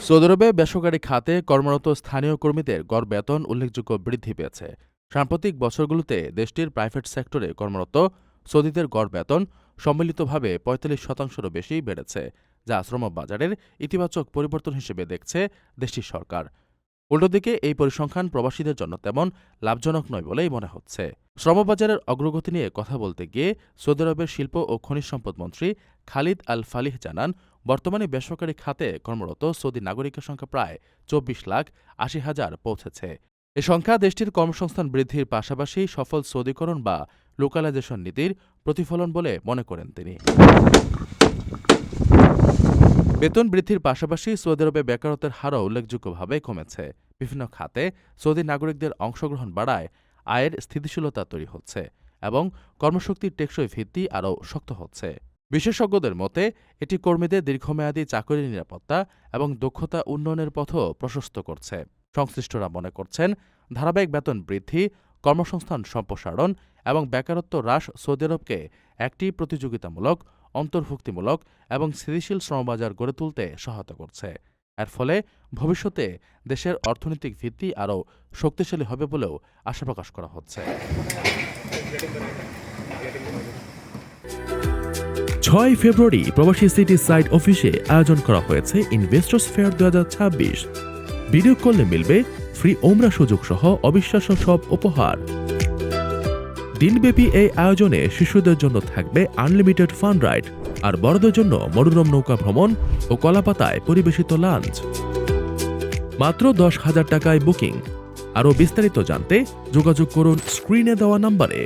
Saudi আরবে বেসরকারি খাতে কর্মরত স্থানীয় কর্মীদের গড় বেতন উল্লেখযোগ্য বৃদ্ধি পেয়েছে। সাম্প্রতিক বছরগুলোতে দেশটির প্রাইভেট সেক্টরে কর্মরত সৌদিদের গড় বেতন সম্মিলিতভাবে ৪৫%-রও বেশি বেড়েছে, যা শ্রম বাজারের ইতিবাচক পরিবর্তন হিসেবে দেখছে দেশটির সরকার। উল্টোদিকে এই পরিসংখ্যান প্রবাসীদের জন্য তেমন লাভজনক নয় বলেই মনে হচ্ছে। শ্রমবাজারের অগ্রগতি নিয়ে কথা বলতে গিয়ে সৌদি আরবের শিল্প ও খনিজ সম্পদ মন্ত্রী খালিদ আল ফালিহ জানান, বর্তমানে বেসরকারি খাতে কর্মরত সৌদি নাগরিকের সংখ্যা প্রায় ২৪,৮০,০০০ পৌঁছেছে। এ সংখ্যা দেশটির কর্মসংস্থান বৃদ্ধির পাশাপাশি সফল সৌদিকরণ বা লোকালাইজেশন নীতির প্রতিফলন বলে মনে করেন তিনি। বেতন বৃদ্ধির পাশাপাশি সৌদি আরবে বেকারত্বের হারও উল্লেখযোগ্যভাবে কমেছে। বিভিন্ন খাতে সৌদি নাগরিকদের অংশগ্রহণ বাড়ায় আয়ের স্থিতিশীলতা তৈরি হচ্ছে এবং কর্মশক্তির টেকসই ভিত্তি আরও শক্ত হচ্ছে। বিশেষজ্ঞদের মতে এটি কর্মীদের দীর্ঘমেয়াদী চাকরির নিরাপত্তা এবং দক্ষতা উন্নয়নের পথও প্রশস্ত করছে। সংশ্লিষ্টরা মনে করছেন, ধারাবাহিক বেতন বৃদ্ধি, কর্মসংস্থান সম্প্রসারণ এবং বেকারত্ব হ্রাস সৌদি আরবকে একটি প্রতিযোগিতামূলক, অন্তর্ভুক্তিমূলক এবং স্থিতিশীল শ্রমবাজার গড়ে তুলতে সহায়তা করছে। এর ফলে ভবিষ্যতে দেশের অর্থনৈতিক ভিত্তি আরও শক্তিশালী হবে বলেও আশা প্রকাশ করা হচ্ছে। ৬ ফেব্রুয়ারি প্রবাসী সিটি সাইট অফিসে আয়োজন করা হয়েছে ইনভেস্টর্স ফেয়ার ২০২৬। ভিডিও কলে মিলবে ফ্রি ওমরা সুযোগ সহ অবিশ্বাস্য সব উপহার। দিনব্যাপী এই আয়োজনে শিশুদের জন্য থাকবে আনলিমিটেড ফান রাইড, আর বড়দের জন্য মনোরম নৌকা ভ্রমণ ও কলাপাতায় পরিবেশিত লাঞ্চ। মাত্র ১০,০০০ টাকায় বুকিং। আরও বিস্তারিত জানতে যোগাযোগ করুন স্ক্রিনে দেওয়া নম্বরে।